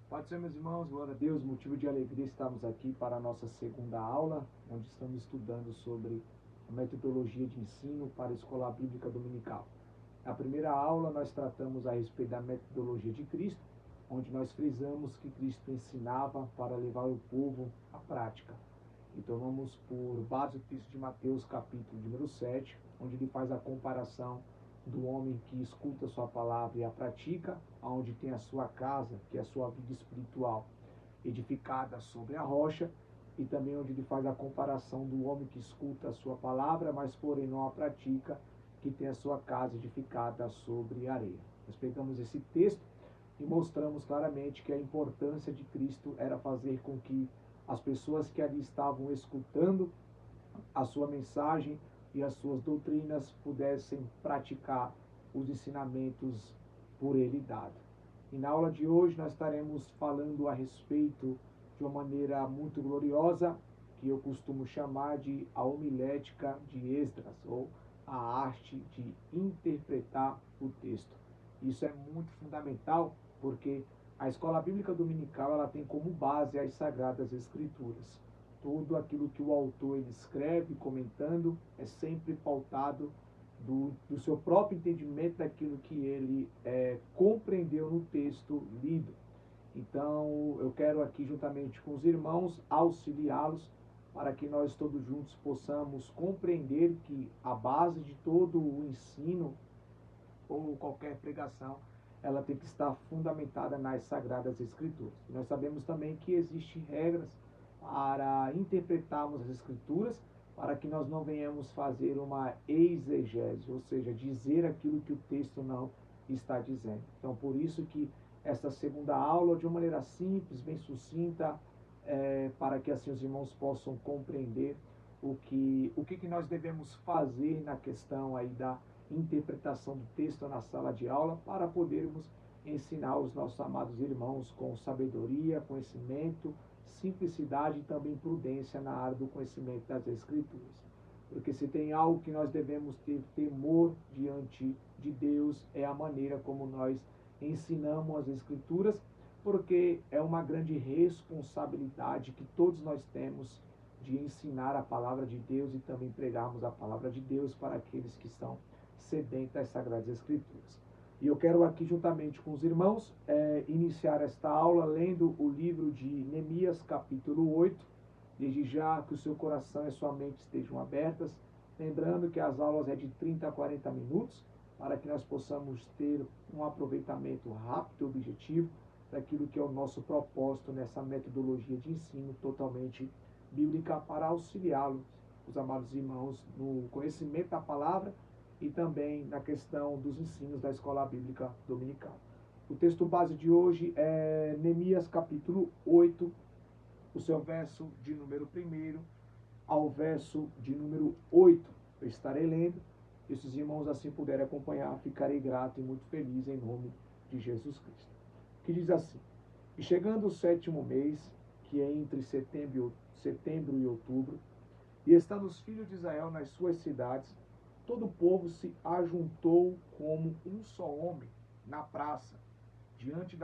Pode ser, meus irmãos, glória a Deus, motivo de alegria estarmos aqui para a nossa segunda aula, onde estamos estudando sobre a metodologia de ensino para a escola bíblica dominical. Na primeira aula, nós tratamos a respeito da metodologia de Cristo, onde nós frisamos que Cristo ensinava para levar o povo à prática. E tomamos por base o texto de Mateus, capítulo número 7, onde ele faz a comparação do homem que escuta sua palavra e a pratica, onde tem a sua casa, que é a sua vida espiritual, edificada sobre a rocha, e também onde ele faz a comparação do homem que escuta a sua palavra, mas porém não a pratica, que tem a sua casa edificada sobre areia. Nós pegamos esse texto e mostramos claramente que a importância de Cristo era fazer com que as pessoas que ali estavam escutando a sua mensagem e as suas doutrinas pudessem praticar os ensinamentos por ele dado. E na aula de hoje nós estaremos falando a respeito de uma maneira muito gloriosa, que eu costumo chamar de a homilética de Esdras, ou a arte de interpretar o texto. Isso é muito fundamental, porque a escola bíblica dominical ela tem como base as Sagradas Escrituras. Tudo aquilo que o autor ele escreve, comentando, é sempre pautado do seu próprio entendimento daquilo que ele compreendeu no texto lido. Então, eu quero aqui, juntamente com os irmãos, auxiliá-los para que nós todos juntos possamos compreender que a base de todo o ensino ou qualquer pregação, ela tem que estar fundamentada nas Sagradas Escrituras. E nós sabemos também que existem regras para interpretarmos as Escrituras, para que nós não venhamos fazer uma exegese, ou seja, dizer aquilo que o texto não está dizendo. Então, por isso que esta segunda aula, de uma maneira simples, bem sucinta, para que assim os irmãos possam compreender o que nós devemos fazer na questão aí da interpretação do texto na sala de aula, para podermos ensinar os nossos amados irmãos com sabedoria, conhecimento, simplicidade e também prudência na área do conhecimento das Escrituras. Porque se tem algo que nós devemos ter temor diante de Deus, é a maneira como nós ensinamos as Escrituras, porque é uma grande responsabilidade que todos nós temos de ensinar a palavra de Deus e também pregarmos a palavra de Deus para aqueles que estão sedentos às Sagradas Escrituras. E eu quero aqui, juntamente com os irmãos, iniciar esta aula lendo o livro de Neemias, capítulo 8. Desde já que o seu coração e a sua mente estejam abertas, lembrando que as aulas é de 30 a 40 minutos, para que nós possamos ter um aproveitamento rápido e objetivo daquilo que é o nosso propósito nessa metodologia de ensino totalmente bíblica, para auxiliá-los, os amados irmãos, no conhecimento da palavra e também na questão dos ensinos da escola bíblica dominical. O texto base de hoje é Neemias capítulo 8, o seu verso de número 1 ao verso de número 8. Eu estarei lendo, e se os irmãos assim puderem acompanhar, ficarei grato e muito feliz em nome de Jesus Cristo. Que diz assim: E chegando o 7º mês, que é entre setembro e outubro, e estando os filhos de Israel nas suas cidades, todo o povo se ajuntou como um só homem na praça, diante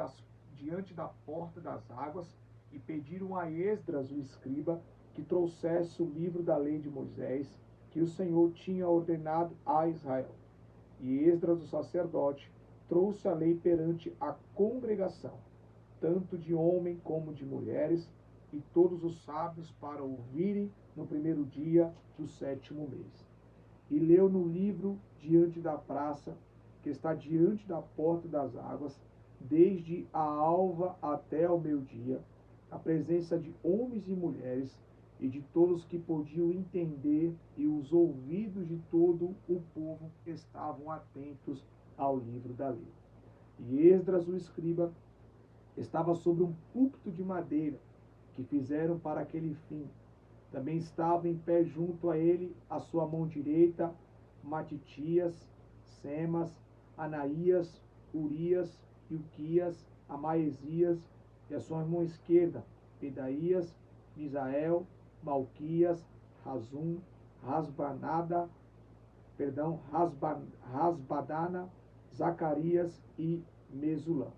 da porta das águas, e pediram a Esdras, o escriba, que trouxesse o livro da lei de Moisés, que o Senhor tinha ordenado a Israel. E Esdras, o sacerdote, trouxe a lei perante a congregação, tanto de homem como de mulheres, e todos os sábios para ouvirem no primeiro dia do 7º mês. E leu no livro diante da praça, que está diante da porta das águas, desde a alva até ao meio-dia, a presença de homens e mulheres, e de todos que podiam entender, e os ouvidos de todo o povo estavam atentos ao livro da lei. E Esdras, o escriba, estava sobre um púlpito de madeira, que fizeram para aquele fim. Também estava em pé junto a ele, a sua mão direita, Matitias, Semas, Anaías, Urias, Ilquias, Amaesias, e a sua mão esquerda, Pedaías, Misael, Malquias, Razum, Rasbadana, Zacarias e Mesulã.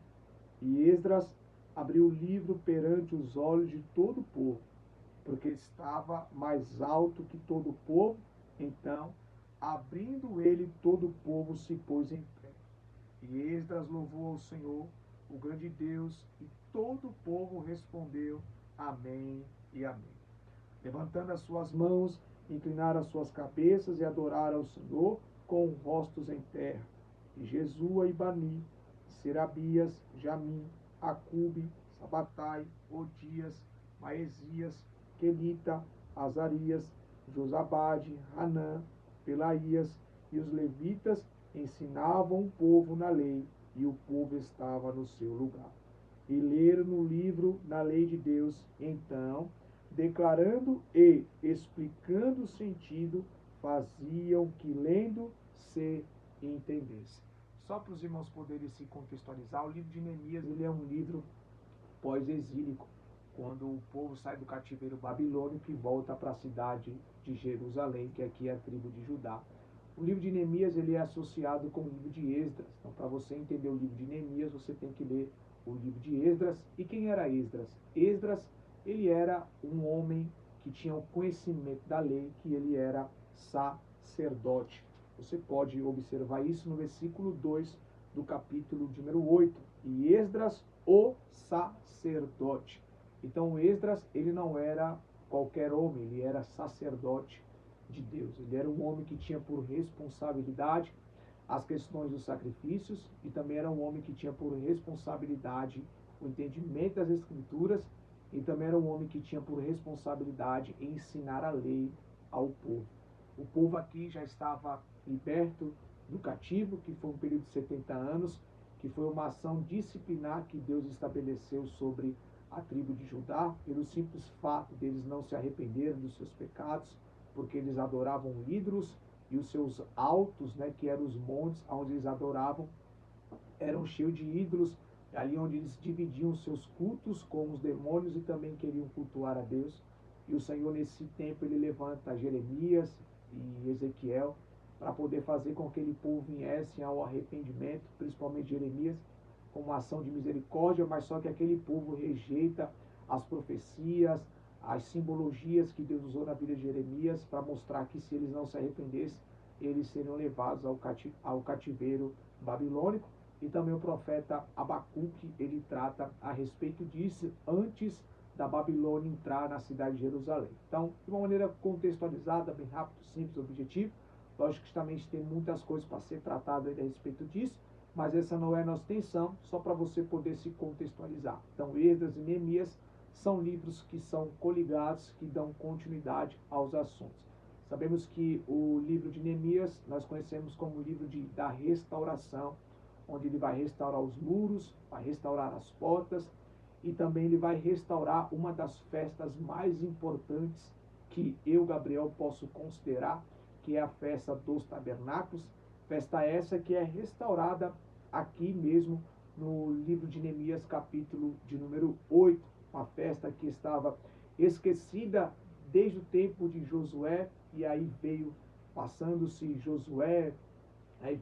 E Esdras abriu o livro perante os olhos de todo o povo, porque estava mais alto que todo o povo. Então, abrindo ele, todo o povo se pôs em pé. E Esdras louvou ao Senhor, o grande Deus, e todo o povo respondeu: Amém e Amém. Levantando as suas mãos, inclinaram as suas cabeças e adoraram ao Senhor com rostos em terra. E Jesua e Bani, Serabias, Jamim, Acube, Sabatai, Odias, Maesias, Quelita, Azarias, Josabade, Hanã, Pelaías e os levitas ensinavam o povo na lei, e o povo estava no seu lugar. E leram no livro da lei de Deus. Então, declarando e explicando o sentido, faziam que lendo se entendesse. Só para os irmãos poderem se contextualizar, o livro de Neemias ele é um livro pós-exílico, quando o povo sai do cativeiro babilônico e volta para a cidade de Jerusalém, que aqui é a tribo de Judá. O livro de Neemias ele é associado com o livro de Esdras. Então, para você entender o livro de Neemias, você tem que ler o livro de Esdras. E quem era Esdras? Esdras, ele era um homem que tinha o conhecimento da lei, que ele era sacerdote. Você pode observar isso no versículo 2 do capítulo de número 8. E Esdras, o sacerdote. Então, Esdras, ele não era qualquer homem, ele era sacerdote de Deus. Ele era um homem que tinha por responsabilidade as questões dos sacrifícios e também era um homem que tinha por responsabilidade o entendimento das Escrituras e também era um homem que tinha por responsabilidade ensinar a lei ao povo. O povo aqui já estava liberto do cativo, que foi um período de 70 anos, que foi uma ação disciplinar que Deus estabeleceu sobre a tribo de Judá, pelo simples fato deles não se arrependerem dos seus pecados, porque eles adoravam ídolos e os seus altos, né, que eram os montes onde eles adoravam, eram cheios de ídolos, ali onde eles dividiam seus cultos com os demônios e também queriam cultuar a Deus. E o Senhor, nesse tempo, ele levanta Jeremias e Ezequiel para poder fazer com que aquele povo viesse ao arrependimento, principalmente Jeremias, com uma ação de misericórdia, mas só que aquele povo rejeita as profecias, as simbologias que Deus usou na vida de Jeremias para mostrar que se eles não se arrependessem, eles seriam levados ao cativeiro babilônico. E também o profeta Abacuque, ele trata a respeito disso antes da Babilônia entrar na cidade de Jerusalém. Então, de uma maneira contextualizada, bem rápido, simples, objetivo. Lógico que também tem muitas coisas para ser tratado a respeito disso, mas essa não é a nossa intenção, só para você poder se contextualizar. Então, Esdras e Neemias são livros que são coligados, que dão continuidade aos assuntos. Sabemos que o livro de Neemias nós conhecemos como o livro da restauração, onde ele vai restaurar os muros, vai restaurar as portas e também ele vai restaurar uma das festas mais importantes que eu, Gabriel, posso considerar, que é a festa dos tabernáculos, festa essa que é restaurada aqui mesmo no livro de Neemias, capítulo de número 8, uma festa que estava esquecida desde o tempo de Josué, e aí veio, passando-se Josué, aí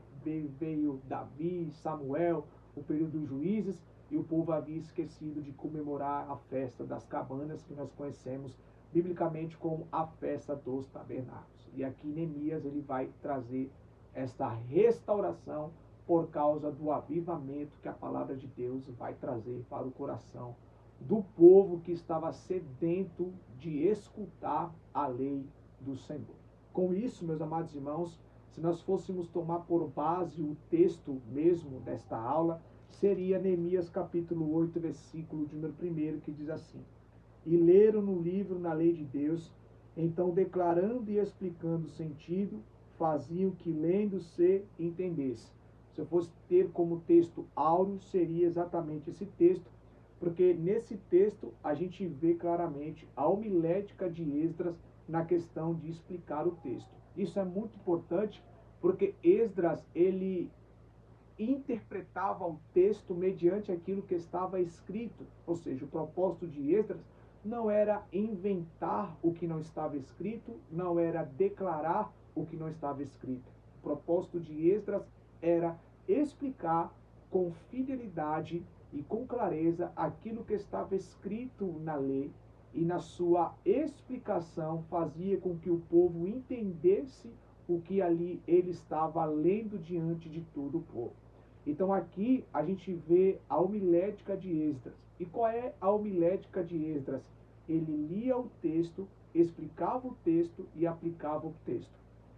veio Davi, Samuel, o período dos juízes, e o povo havia esquecido de comemorar a festa das cabanas, que nós conhecemos biblicamente como a festa dos tabernáculos. E aqui Neemias ele vai trazer esta restauração por causa do avivamento que a palavra de Deus vai trazer para o coração do povo que estava sedento de escutar a lei do Senhor. Com isso, meus amados irmãos, se nós fôssemos tomar por base o texto mesmo desta aula, seria Neemias capítulo 8, versículo de número 1, que diz assim: E leram no livro na lei de Deus, então declarando e explicando o sentido, faziam que lendo se entendesse. Se eu fosse ter como texto áureo, seria exatamente esse texto, porque nesse texto a gente vê claramente a homilética de Esdras na questão de explicar o texto. Isso é muito importante, porque Esdras, ele interpretava o texto mediante aquilo que estava escrito. Ou seja, o propósito de Esdras não era inventar o que não estava escrito, não era declarar o que não estava escrito. O propósito de Esdras era explicar com fidelidade e com clareza aquilo que estava escrito na lei, e na sua explicação fazia com que o povo entendesse o que ali ele estava lendo diante de todo o povo. Então aqui a gente vê a homilética de Esdras. E qual é a homilética de Esdras? Ele lia o texto, explicava o texto e aplicava o texto.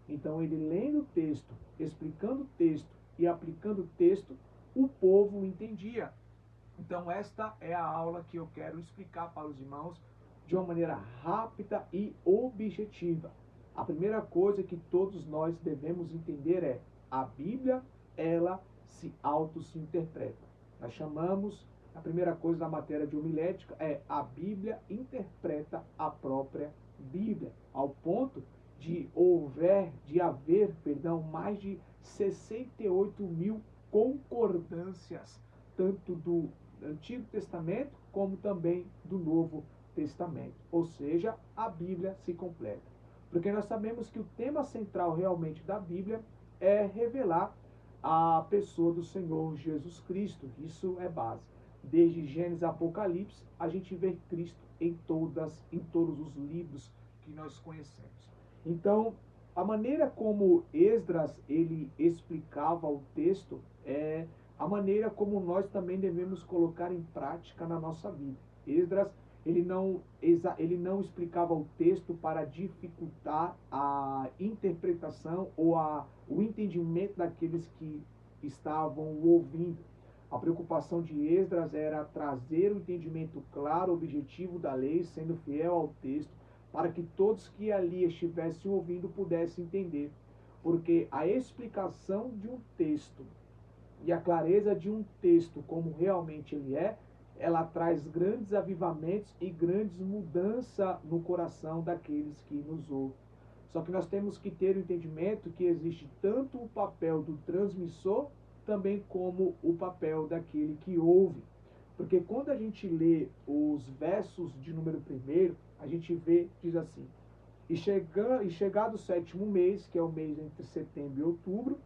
Então ele lendo o texto, explicando o texto e aplicando o texto, o povo entendia. Então esta é a aula que eu quero explicar para os irmãos de uma maneira rápida e objetiva. A primeira coisa que todos nós devemos entender é: a Bíblia, ela se auto-se-interpreta. Nós chamamos, a primeira coisa da matéria de homilética é: a Bíblia interpreta a própria Bíblia, ao ponto de haver, mais de 68 mil concordâncias, tanto do Antigo Testamento como também do Novo Testamento. Ou seja, a Bíblia se completa. Porque nós sabemos que o tema central realmente da Bíblia é revelar a pessoa do Senhor Jesus Cristo. Isso é base. Desde Gênesis a Apocalipse, a gente vê Cristo em todos os livros que nós conhecemos. Então, a maneira como Esdras ele explicava o texto é a maneira como nós também devemos colocar em prática na nossa vida. Esdras ele não explicava o texto para dificultar a interpretação ou o entendimento daqueles que estavam ouvindo. A preocupação de Esdras era trazer o entendimento claro, objetivo da lei, sendo fiel ao texto, para que todos que ali estivessem ouvindo pudessem entender. Porque a explicação de um texto e a clareza de um texto como realmente ele é, ela traz grandes avivamentos e grandes mudanças no coração daqueles que nos ouvem. Só que nós temos que ter o entendimento que existe tanto o papel do transmissor, também como o papel daquele que ouve. Porque quando a gente lê os versos de número 1, a gente vê, diz assim: e chegado o 7º mês, que é o mês entre setembro e outubro,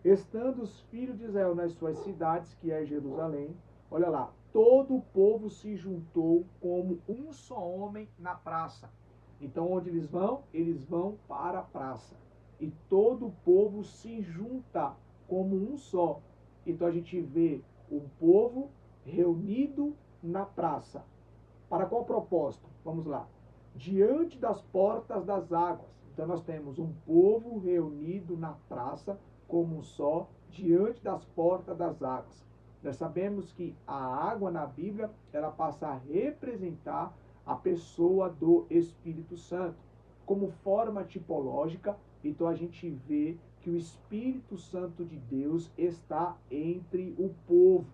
estando os filhos de Israel nas suas cidades, que é Jerusalém, olha lá, todo o povo se juntou como um só homem na praça. Então, onde eles vão? Eles vão para a praça. E todo o povo se junta como um só. Então, a gente vê o povo reunido na praça. Para qual propósito? Vamos lá. Diante das portas das águas. Então, nós temos um povo reunido na praça como um só, diante das portas das águas. Nós sabemos que a água na Bíblia, ela passa a representar a pessoa do Espírito Santo. Como forma tipológica, então a gente vê que o Espírito Santo de Deus está entre o povo.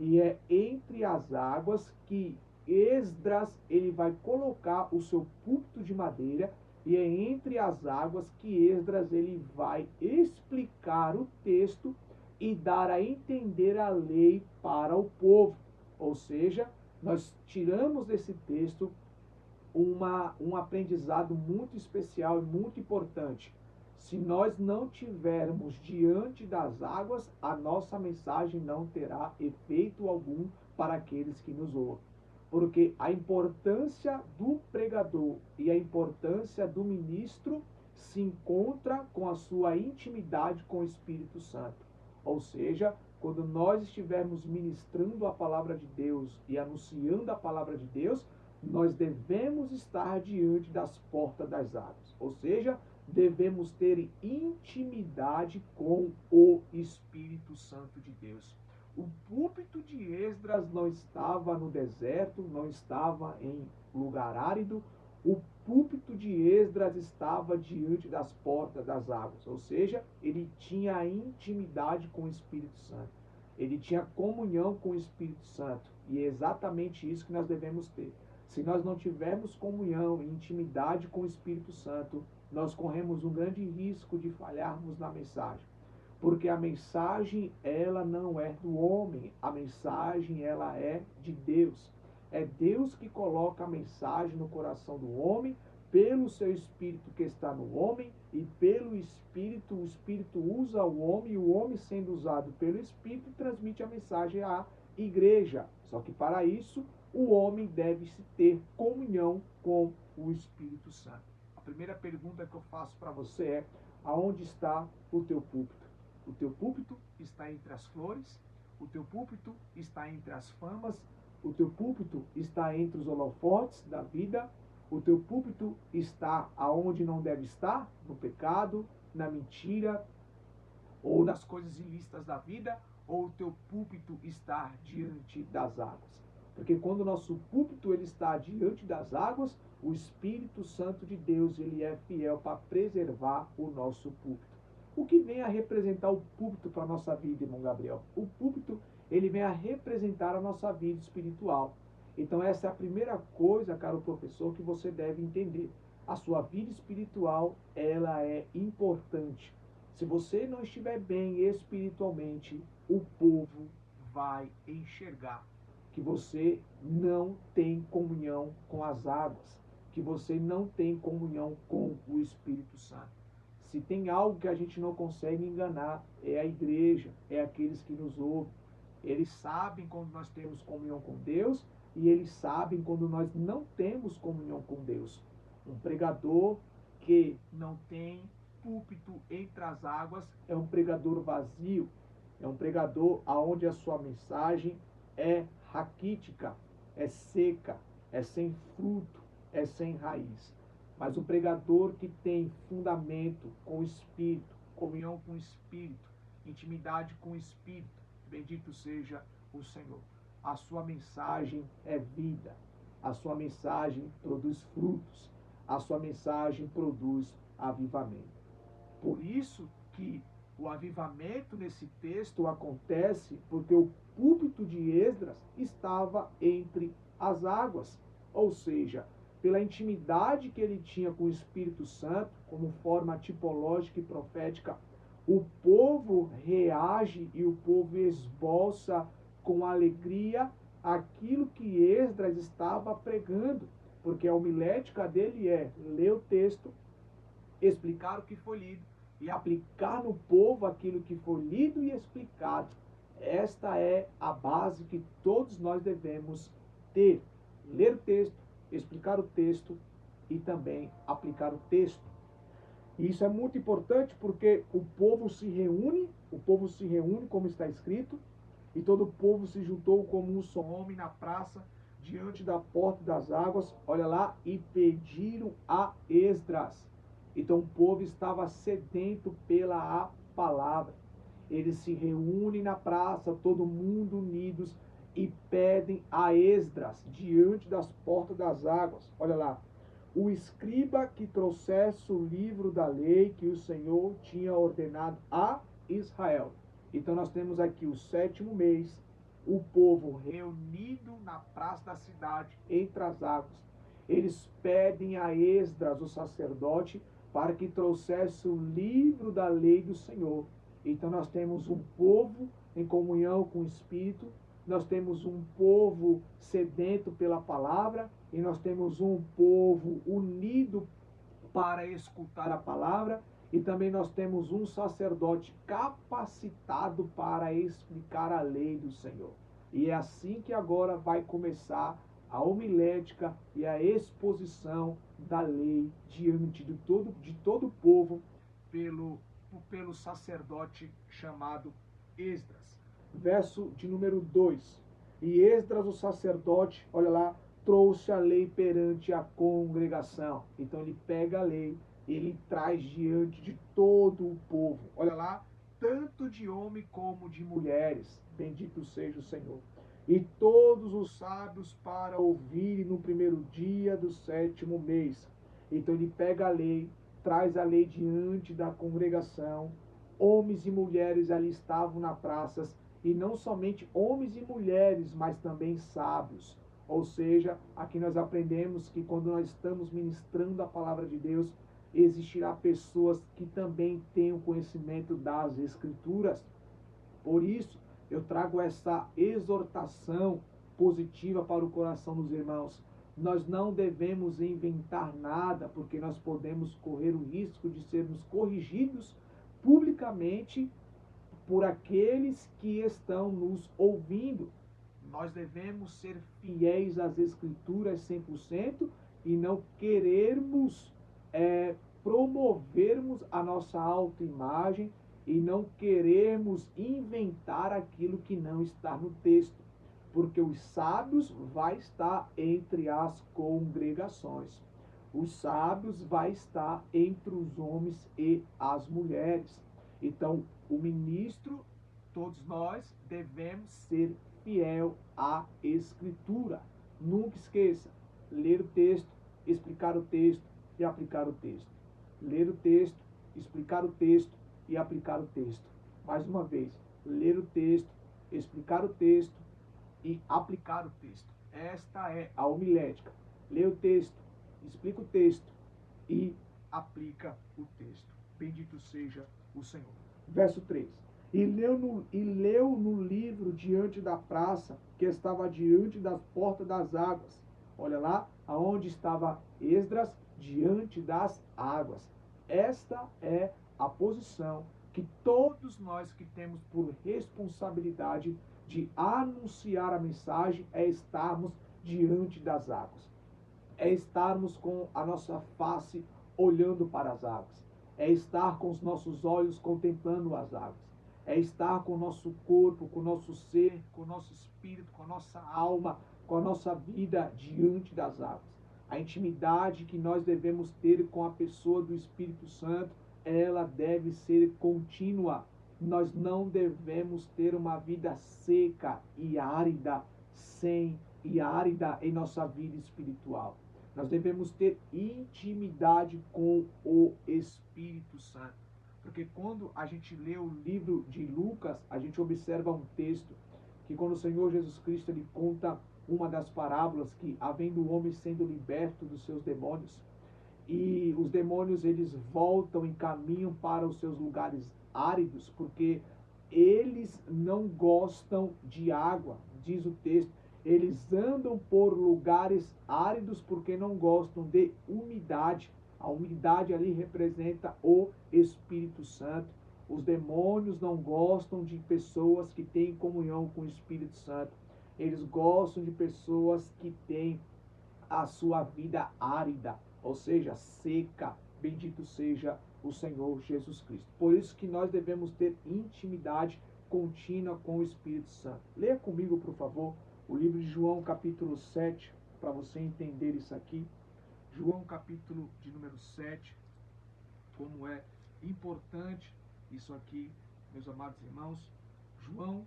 E é entre as águas que Esdras ele vai colocar o seu púlpito de madeira, e é entre as águas que Esdras ele vai explicar o texto e dar a entender a lei para o povo. Ou seja, nós tiramos desse texto um aprendizado muito especial e muito importante. Se nós não tivermos diante das águas, a nossa mensagem não terá efeito algum para aqueles que nos ouvem. Porque a importância do pregador e a importância do ministro se encontra com a sua intimidade com o Espírito Santo. Ou seja, quando nós estivermos ministrando a palavra de Deus e anunciando a palavra de Deus, nós devemos estar diante das portas das águas. Ou seja, devemos ter intimidade com o Espírito Santo de Deus. O púlpito de Esdras não estava no deserto, não estava em lugar árido. O púlpito de Esdras estava diante das portas das águas, ou seja, ele tinha intimidade com o Espírito Santo. Ele tinha comunhão com o Espírito Santo. E é exatamente isso que nós devemos ter. Se nós não tivermos comunhão e intimidade com o Espírito Santo, nós corremos um grande risco de falharmos na mensagem. Porque a mensagem, ela não é do homem, a mensagem, ela é de Deus. É Deus que coloca a mensagem no coração do homem, pelo seu Espírito que está no homem, e pelo Espírito, o Espírito usa o homem, e o homem sendo usado pelo Espírito, transmite a mensagem igreja. Só que para isso, o homem deve se ter comunhão com o Espírito Santo. A primeira pergunta que eu faço para você é: aonde está o teu púlpito? O teu púlpito está entre as flores? O teu púlpito está entre as famas? O teu púlpito está entre os holofotes da vida? O teu púlpito está aonde não deve estar? No pecado, na mentira ou nas coisas ilícitas da vida? Ou o teu púlpito está diante das águas? Porque quando o nosso púlpito ele está diante das águas, o Espírito Santo de Deus ele é fiel para preservar o nosso púlpito. O que vem a representar o púlpito para a nossa vida, irmão Gabriel? O púlpito ele vem a representar a nossa vida espiritual. Então essa é a primeira coisa, caro professor, que você deve entender. A sua vida espiritual, ela é importante. Se você não estiver bem espiritualmente, o povo vai enxergar que você não tem comunhão com as águas, que você não tem comunhão com o Espírito Santo. Se tem algo que a gente não consegue enganar, é a igreja, é aqueles que nos ouvem. Eles sabem quando nós temos comunhão com Deus e eles sabem quando nós não temos comunhão com Deus. Um pregador que não tem púlpito entre as águas é um pregador vazio, é um pregador aonde a sua mensagem é raquítica, é seca, é sem fruto, é sem raiz. Mas o pregador que tem fundamento com o Espírito, comunhão com o Espírito, intimidade com o Espírito, bendito seja o Senhor. A sua mensagem é vida, a sua mensagem produz frutos, a sua mensagem produz avivamento. Por isso que o avivamento nesse texto acontece porque o púlpito de Esdras estava entre as águas, ou seja, pela intimidade que ele tinha com o Espírito Santo, como forma tipológica e profética, o povo reage e o povo esboça com alegria aquilo que Esdras estava pregando, porque a homilética dele é ler o texto, explicar o que foi lido e aplicar no povo aquilo que foi lido e explicado. Esta é a base que todos nós devemos ter. Ler o texto, explicar o texto e também aplicar o texto. E isso é muito importante porque o povo se reúne como está escrito, e todo o povo se juntou como um só homem na praça, diante da porta das águas, olha lá, e pediram a Esdras. Então o povo estava sedento pela palavra. Eles se reúnem na praça, todo mundo unidos, e pedem a Esdras diante das portas das águas. Olha lá. O escriba que trouxesse o livro da lei que o Senhor tinha ordenado a Israel. Então nós temos aqui o 7º mês, o povo reunido na praça da cidade, entre as águas. Eles pedem a Esdras, o sacerdote, para que trouxesse o livro da lei do Senhor. Então nós temos um povo em comunhão com o Espírito, nós temos um povo sedento pela palavra, e nós temos um povo unido para escutar a palavra, e também nós temos um sacerdote capacitado para explicar a lei do Senhor. E é assim que agora vai começar a homilética e a exposição da lei diante de todo o povo pelo sacerdote chamado Esdras. Verso de número 2. E Esdras, o sacerdote, olha lá, trouxe a lei perante a congregação. Então ele pega a lei, ele traz diante de todo o povo. Olha lá, tanto de homem como de mulheres. Bendito seja o Senhor. E todos os sábios para ouvirem no primeiro dia do 7º mês. Então ele pega a lei, traz a lei diante da congregação. Homens e mulheres ali estavam na praça, e não somente homens e mulheres, mas também sábios. Ou seja, aqui nós aprendemos que quando nós estamos ministrando a palavra de Deus, existirá pessoas que também tenham conhecimento das Escrituras. Por isso, eu trago essa exortação positiva para o coração dos irmãos. Nós não devemos inventar nada, porque nós podemos correr o risco de sermos corrigidos publicamente por aqueles que estão nos ouvindo. Nós devemos ser fiéis às Escrituras 100% e não querermos promovermos a nossa autoimagem e não querermos inventar aquilo que não está no texto. Porque os sábios vai estar entre as congregações. Os sábios vai estar entre os homens e as mulheres. Então, o ministro, todos nós devemos ser fiel à Escritura. Nunca esqueça, ler o texto, explicar o texto e aplicar o texto. Ler o texto, explicar o texto e aplicar o texto. Mais uma vez, ler o texto, explicar o texto e aplicar o texto. Esta é a homilética. Lê o texto, explica o texto e aplica o texto. Bendito seja o Senhor. Verso 3. E leu no livro diante da praça, que estava diante das portas das águas. Olha lá, aonde estava Esdras, diante das águas. Esta é a posição que todos nós que temos por responsabilidade de anunciar a mensagem é estarmos diante das águas. É estarmos com a nossa face olhando para as águas. É estar com os nossos olhos contemplando as águas. É estar com o nosso corpo, com o nosso ser, com o nosso espírito, com a nossa alma, com a nossa vida diante das águas. A intimidade que nós devemos ter com a pessoa do Espírito Santo, ela deve ser contínua. Nós não devemos ter uma vida seca e árida em nossa vida espiritual. Nós devemos ter intimidade com o Espírito Santo. Porque quando a gente lê o livro de Lucas, a gente observa um texto que quando o Senhor Jesus Cristo ele conta uma das parábolas que, havendo o homem sendo liberto dos seus demônios, e os demônios eles voltam e caminham para os seus lugares áridos, porque eles não gostam de água, diz o texto. Eles andam por lugares áridos porque não gostam de umidade. A umidade ali representa o Espírito Santo. Os demônios não gostam de pessoas que têm comunhão com o Espírito Santo. Eles gostam de pessoas que têm a sua vida árida, ou seja, seca. Bendito seja o Senhor Jesus Cristo. Por isso que nós devemos ter intimidade contínua com o Espírito Santo. Leia comigo, por favor, o livro de João, capítulo 7, para você entender isso aqui. João, capítulo de número 7, como é importante isso aqui, meus amados irmãos. João,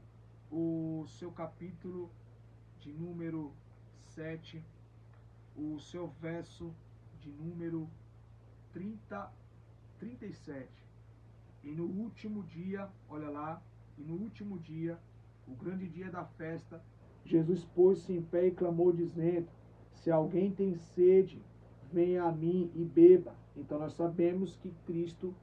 o seu capítulo de número 7, o seu verso de número 37. E no último dia, olha lá, e no último dia, o grande dia da festa, Jesus pôs-se em pé e clamou, dizendo: se alguém tem sede, venha a mim e beba. Então nós sabemos que Cristo,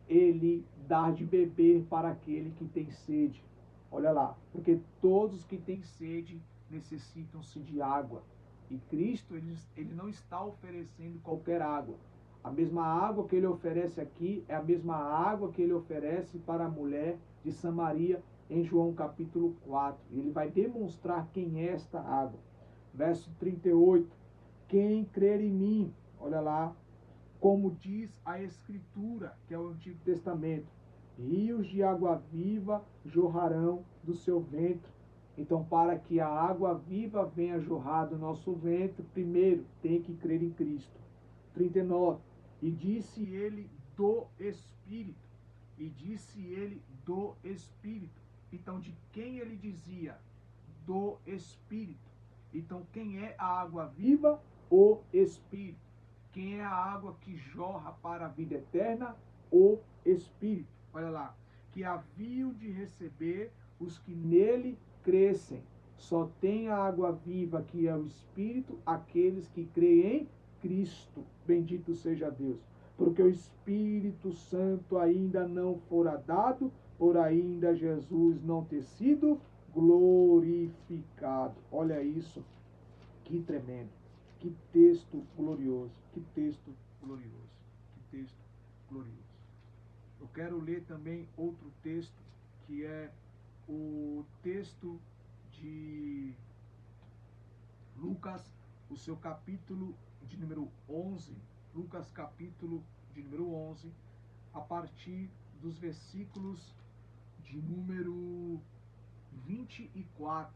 ele dá de beber para aquele que tem sede. Olha lá, porque todos que têm sede necessitam-se de água. E Cristo, ele não está oferecendo qualquer água. A mesma água que ele oferece aqui é a mesma água que ele oferece para a mulher de Samaria em João capítulo 4. Ele vai demonstrar quem é esta água. Verso 38. Quem crer em mim, olha lá, como diz a Escritura, que é o Antigo Testamento, rios de água viva jorrarão do seu ventre. Então, para que a água viva venha jorrar do nosso ventre, primeiro tem que crer em Cristo. 39. E disse ele do Espírito. E disse ele do Espírito. Então, de quem ele dizia? Do Espírito. Então, quem é a água viva? O Espírito. Quem é a água que jorra para a vida eterna? O Espírito. Olha lá. Que haviam de receber os que nele crescem. Só tem a água viva, que é o Espírito, aqueles que creem em Cristo. Bendito seja Deus. Porque o Espírito Santo ainda não fora dado, por ainda Jesus não ter sido glorificado. Olha isso, que tremendo, que texto glorioso, que texto glorioso, que texto glorioso. Eu quero ler também outro texto, que é o texto de Lucas, o seu capítulo de número 11, Lucas capítulo de número 11, a partir dos versículos de número 24.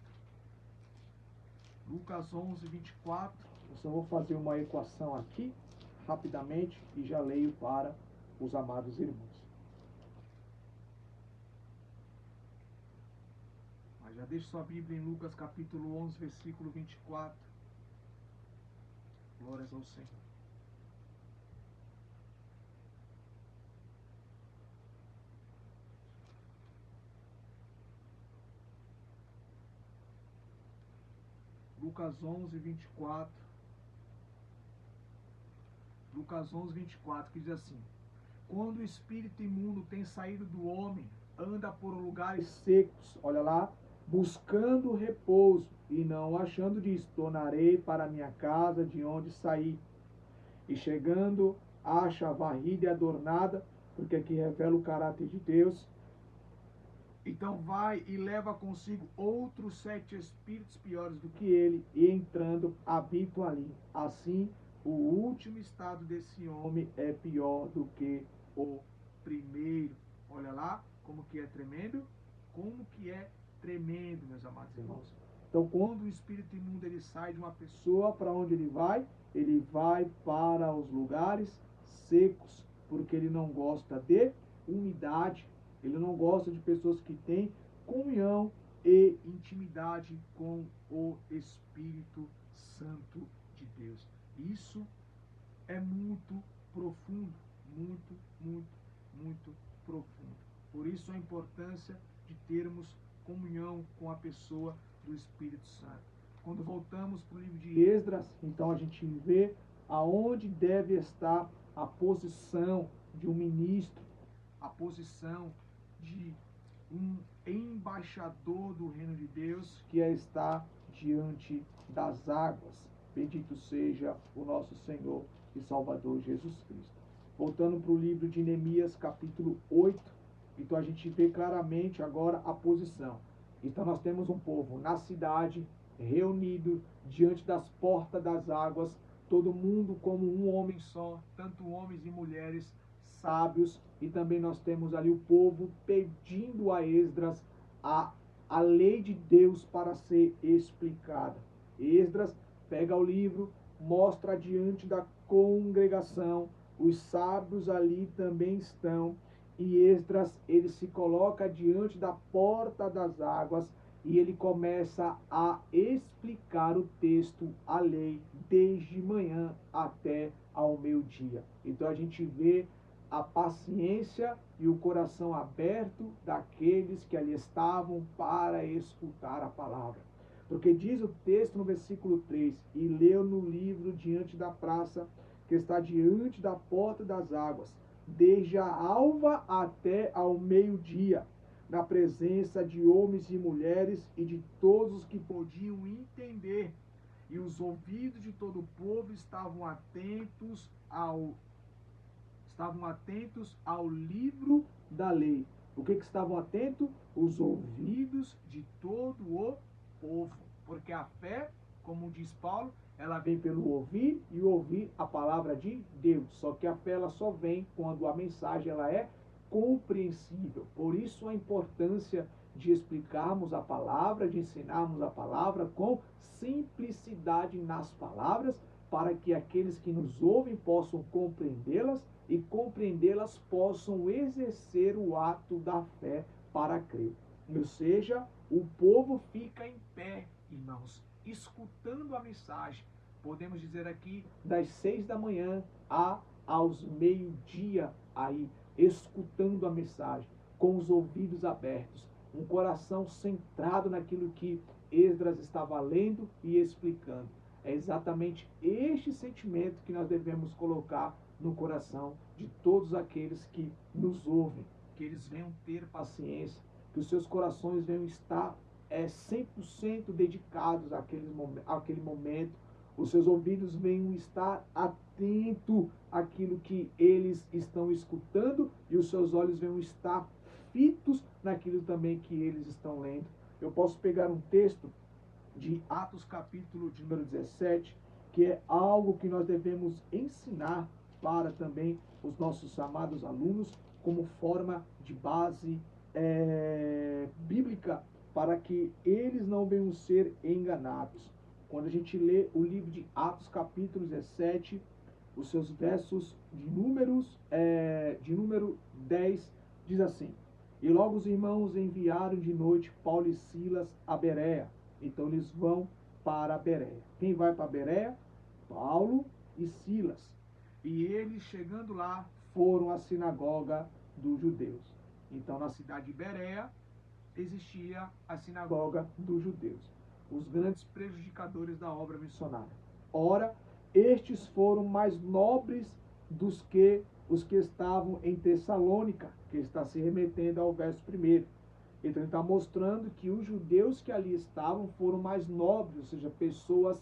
Lucas 11, 24. Eu só vou fazer uma equação aqui, rapidamente, e já leio para os amados irmãos. Mas já deixe sua Bíblia em Lucas capítulo 11, versículo 24. Glórias ao Senhor. Lucas 11, 24. Lucas 11, 24, que diz assim: quando o espírito imundo tem saído do homem, anda por lugares secos, olha lá, buscando repouso, e não achando disso, tornarei para minha casa de onde saí. E chegando, acha varrida e adornada, porque aqui revela o caráter de Deus. Então vai e leva consigo outros 7 espíritos piores do que ele, e entrando, habitam ali. Assim, o último estado desse homem é pior do que o primeiro. Olha lá, como que é tremendo, como que é tremendo, meus amados irmãos. Então, quando o espírito imundo ele sai de uma pessoa, para onde ele vai? Ele vai para os lugares secos, porque ele não gosta de umidade, ele não gosta de pessoas que têm comunhão e intimidade com o Espírito Santo de Deus. Isso é muito profundo, muito profundo. Por isso a importância de termos comunhão com a pessoa do Espírito Santo. Quando voltamos para o livro de Esdras, então a gente vê aonde deve estar a posição de um ministro, a posição de um embaixador do reino de Deus, que é estar diante das águas. Bendito seja o nosso Senhor e Salvador Jesus Cristo. Voltando para o livro de Neemias, capítulo 8, então a gente vê claramente agora a posição. Então nós temos um povo na cidade, reunido diante das portas das águas, todo mundo como um homem só, tanto homens e mulheres sábios, e também nós temos ali o povo pedindo a Esdras a lei de Deus para ser explicada. Esdras pega o livro, mostra diante da congregação, os sábios ali também estão, e Esdras ele se coloca diante da porta das águas e ele começa a explicar o texto, a lei, desde manhã até ao meio-dia. Então a gente vê a paciência e o coração aberto daqueles que ali estavam para escutar a palavra. Porque diz o texto no versículo 3, e leu no livro diante da praça, que está diante da porta das águas, desde a alva até ao meio-dia, na presença de homens e mulheres e de todos os que podiam entender. E os ouvidos de todo o povo estavam atentos ao livro da lei. O que estavam atentos? Os ouvidos de todo o povo. Porque a fé, como diz Paulo, ela vem pelo ouvir e ouvir a palavra de Deus. Só que a fé ela só vem quando a mensagem ela é compreensível. Por isso a importância de explicarmos a palavra, de ensinarmos a palavra com simplicidade nas palavras, para que aqueles que nos ouvem possam compreendê-las e compreendê-las possam exercer o ato da fé para crer. Ou seja, o povo fica em pé, irmãos, escutando a mensagem. Podemos dizer aqui das 6 da manhã aos meio-dia aí, escutando a mensagem, com os ouvidos abertos, um coração centrado naquilo que Esdras estava lendo e explicando. É exatamente este sentimento que nós devemos colocar no coração de todos aqueles que nos ouvem, que eles venham ter paciência, que os seus corações venham estar 100% dedicados àquele momento, os seus ouvidos venham estar atentos àquilo que eles estão escutando e os seus olhos venham estar fitos naquilo também que eles estão lendo. Eu posso pegar um texto de Atos capítulo de número 17, que é algo que nós devemos ensinar para também os nossos amados alunos, como forma de base bíblica, para que eles não venham ser enganados. Quando a gente lê o livro de Atos capítulo 17, os seus versos de número 10, diz assim: E logo os irmãos enviaram de noite Paulo e Silas a Bereia. Então eles vão para Bereia. Quem vai para Bereia? Paulo e Silas. E eles, chegando lá, foram à sinagoga dos judeus. Então, na cidade de Bereia, existia a sinagoga dos judeus, os grandes prejudicadores da obra missionária. Ora, estes foram mais nobres dos que os que estavam em Tessalônica, que está se remetendo ao verso 1. Então ele está mostrando que os judeus que ali estavam foram mais nobres, ou seja, pessoas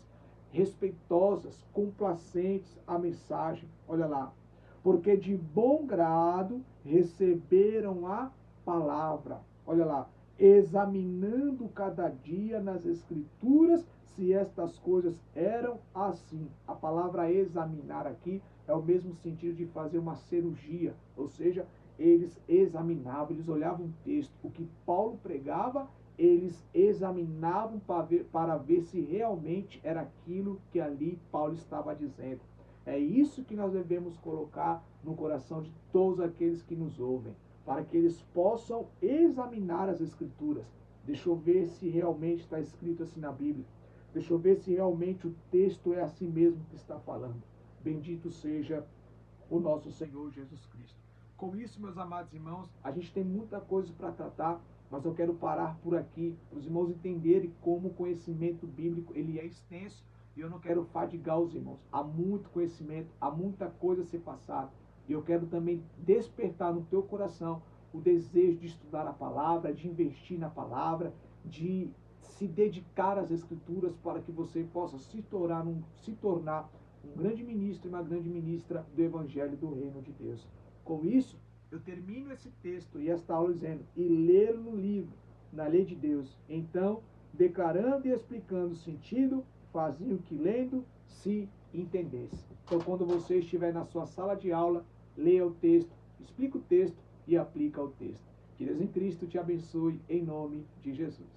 respeitosas, complacentes à mensagem. Olha lá. Porque de bom grado receberam a palavra. Olha lá. Examinando cada dia nas escrituras se estas coisas eram assim. A palavra examinar aqui é o mesmo sentido de fazer uma cirurgia, ou seja, eles examinavam, eles olhavam o texto, o que Paulo pregava, eles examinavam para ver se realmente era aquilo que ali Paulo estava dizendo. É isso que nós devemos colocar no coração de todos aqueles que nos ouvem, para que eles possam examinar as escrituras. Deixa eu ver se realmente está escrito assim na Bíblia. Deixa eu ver se realmente o texto é assim mesmo que está falando. Bendito seja o nosso Senhor Jesus Cristo. Com isso, meus amados irmãos, a gente tem muita coisa para tratar, mas eu quero parar por aqui, para os irmãos entenderem como o conhecimento bíblico ele é extenso, e eu não quero fadigar os irmãos. Há muito conhecimento, há muita coisa a ser passada, e eu quero também despertar no teu coração o desejo de estudar a palavra, de investir na palavra, de se dedicar às escrituras, para que você possa se tornar um grande ministro e uma grande ministra do Evangelho do Reino de Deus. Com isso, eu termino esse texto e esta aula dizendo: e ler no livro, na lei de Deus. Então, declarando e explicando o sentido, faziam que lendo se entendesse. Então, quando você estiver na sua sala de aula, leia o texto, explica o texto e aplica o texto. Que Deus em Cristo te abençoe em nome de Jesus.